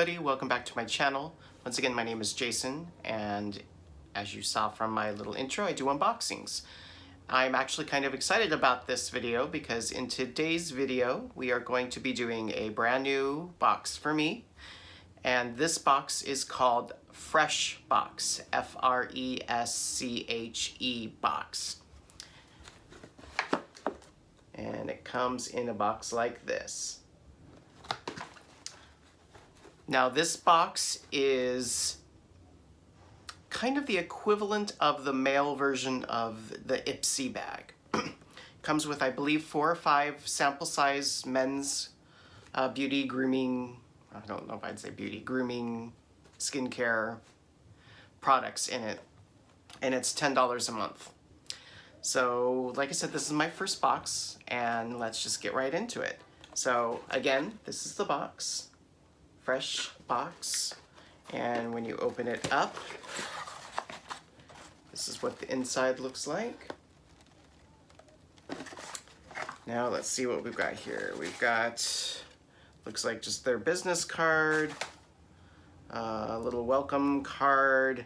everybody, welcome back to my channel. Once again, my name is Jason, and as you saw from my little intro, I do unboxings. I'm actually kind of excited about this video because in today's video, we are going to be doing a brand new box for me. And this box is called Fresche box, F-R-E-S-C-H-E box. And it comes in a box like this. Now this box is kind of the equivalent of the male version of the Ipsy bag. Comes with, I believe, 4 or 5 sample size men's beauty, grooming, I don't know if I'd say beauty, grooming, skincare products in it. And it's $10 a month. So, like I said, this is my first box, and let's just get right into it. So, again, this is the box. Fresche box, and when you open it up, this is what the inside looks like. Now let's see what we've got here. We've got, looks like just their business card, a little welcome card,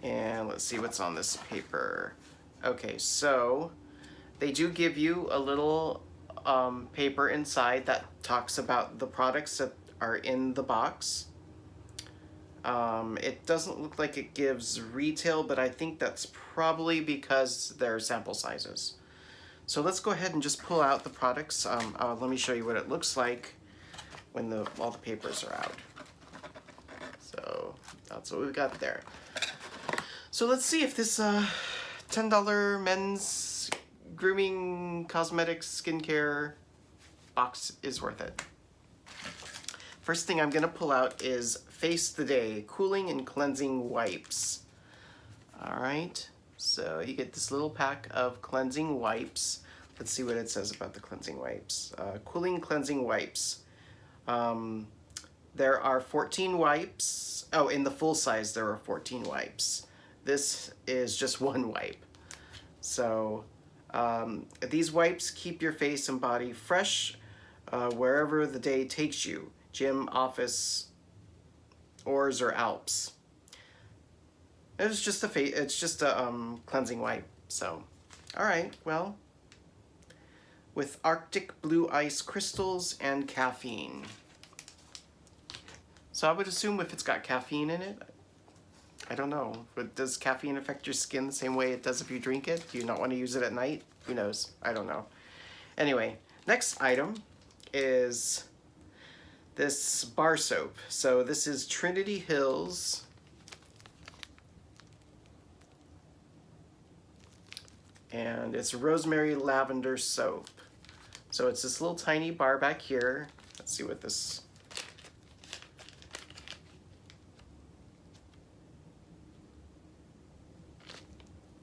and let's see what's on this paper. Okay, so they do give you a little paper inside that talks about the products that are in the box. It doesn't look like it gives retail, but I think that's probably because they're sample sizes. So let's go ahead and just pull out the products. Let me show you what it looks like when all the papers are out. So that's what we've got there. So let's see if this $10 men's grooming, cosmetics, skincare box is worth it. First thing I'm gonna pull out is Face the Day Cooling and Cleansing Wipes. All right, so you get this little pack of cleansing wipes. Let's see what it says about the cleansing wipes. Cooling cleansing wipes. There are 14 wipes. Oh, in the full size there are 14 wipes. This is just one wipe. So these wipes keep your face and body fresh wherever the day takes you. Gym, office, Oars, or Alps. It's just a cleansing wipe. So, all right, well, with Arctic blue ice crystals and caffeine. So I would assume if it's got caffeine in it, I don't know, but does caffeine affect your skin the same way it does if you drink it? Do you not want to use it at night? Who knows? I don't know. Anyway, next item is this bar soap. So this is Trinity Hills. And it's rosemary lavender soap. So it's this little tiny bar back here. Let's see what this...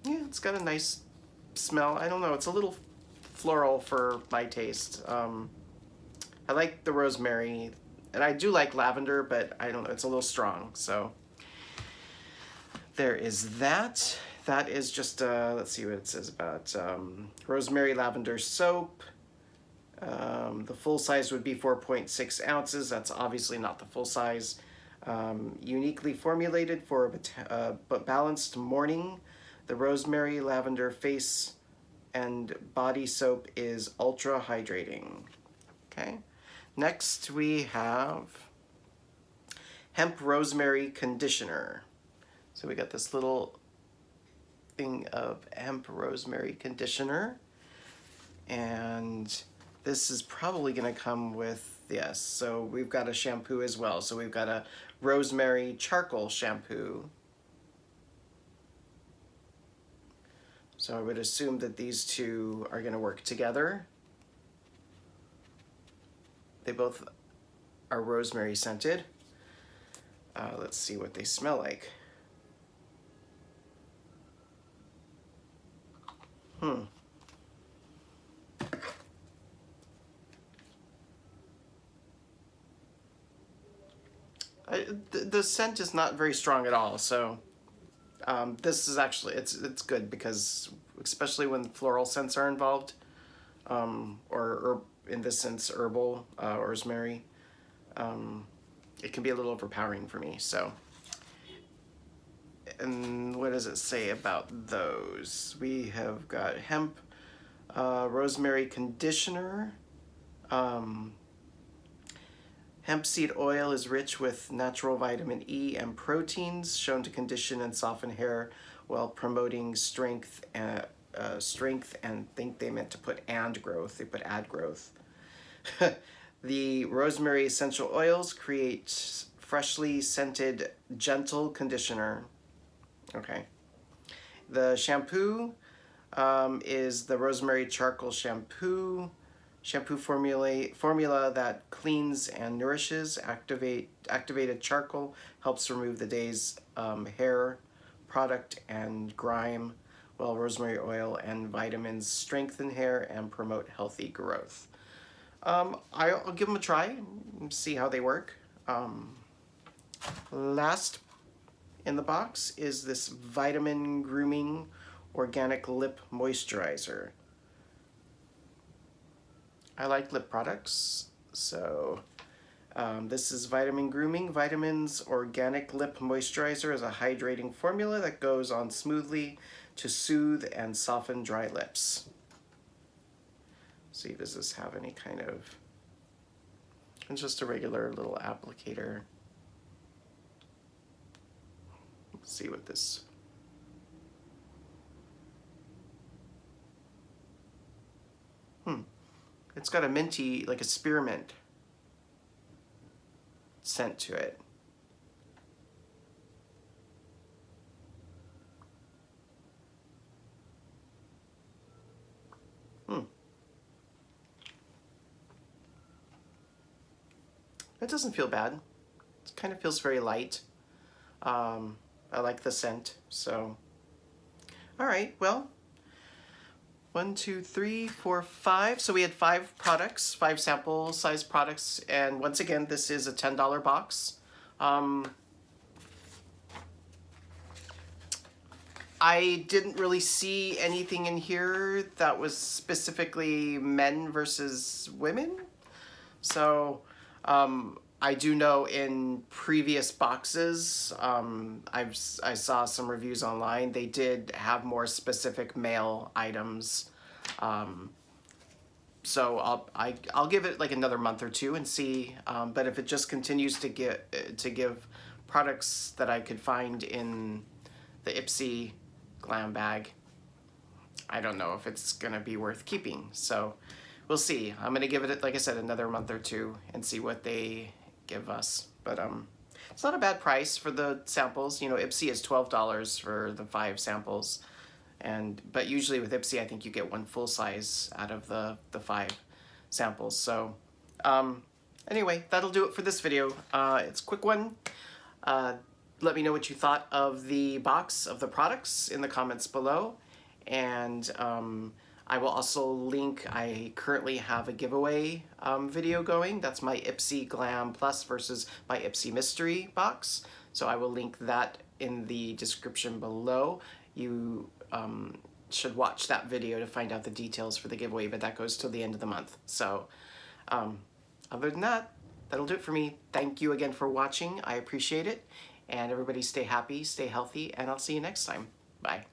Yeah, it's got a nice smell. I don't know, it's a little floral for my taste. I like the rosemary, and I do like lavender, but I don't know, it's a little strong. So there is that. That is just, let's see what it says about rosemary lavender soap. The full size would be 4.6 ounces. That's obviously not the full size. Uniquely formulated for a balanced morning. The rosemary lavender face and body soap is ultra hydrating. Okay. Next we have hemp rosemary conditioner. So we got this little thing of hemp rosemary conditioner. And this is probably gonna come with, yes, so we've got a shampoo as well. So we've got a rosemary charcoal shampoo. So I would assume that these two are going to work together. They both are rosemary scented. Let's see what they smell like. The scent is not very strong at all, so this is actually, it's good because especially when floral scents are involved, or in this sense herbal, rosemary, it can be a little overpowering for me. So, and what does it say about those? We have got hemp, rosemary conditioner. Hemp seed oil is rich with natural vitamin E and proteins, shown to condition and soften hair while promoting strength and think they meant to put and growth. They put add growth. The rosemary essential oils create freshly scented, gentle conditioner. Okay. The shampoo is the rosemary charcoal shampoo. Shampoo formula that cleans and nourishes. Activated charcoal helps remove the day's hair product and grime, while rosemary oil and vitamins strengthen hair and promote healthy growth. I'll give them a try and see how they work. Last in the box is this Vitamin Grooming Organic Lip Moisturizer. I like lip products, so this is Vitamin Grooming. Vitamins Organic Lip Moisturizer is a hydrating formula that goes on smoothly to soothe and soften dry lips. See, does this have any kind of... It's just a regular little applicator. Let's see what this... It's got a minty, like a spearmint scent to it. It doesn't feel bad. It kind of feels very light. I like the scent, so. All right, well, 1, 2, 3, 4, 5. So we had 5 products, 5 sample size products. And once again, this is a $10 box. I didn't really see anything in here that was specifically men versus women. So I do know in previous boxes, I saw some reviews online. They did have more specific male items. So I'll give it like another month or two and see. But if it just continues to give products that I could find in the Ipsy Glam Bag, I don't know if it's gonna be worth keeping. So we'll see. I'm gonna give it, like I said, another month or two and see what they give us. But it's not a bad price for the samples. You know, Ipsy is $12 for the 5 samples, but usually with Ipsy, I think you get one full size out of the 5 samples. So anyway, that'll do it for this video. It's a quick one. Let me know what you thought of the box of the products in the comments below. And I will also link, I currently have a giveaway video going. That's my Ipsy Glam Plus versus my Ipsy Mystery box. So I will link that in the description below. You should watch that video to find out the details for the giveaway, but that goes till the end of the month. So other than that, that'll do it for me. Thank you again for watching. I appreciate it. And everybody stay happy, stay healthy, and I'll see you next time. Bye.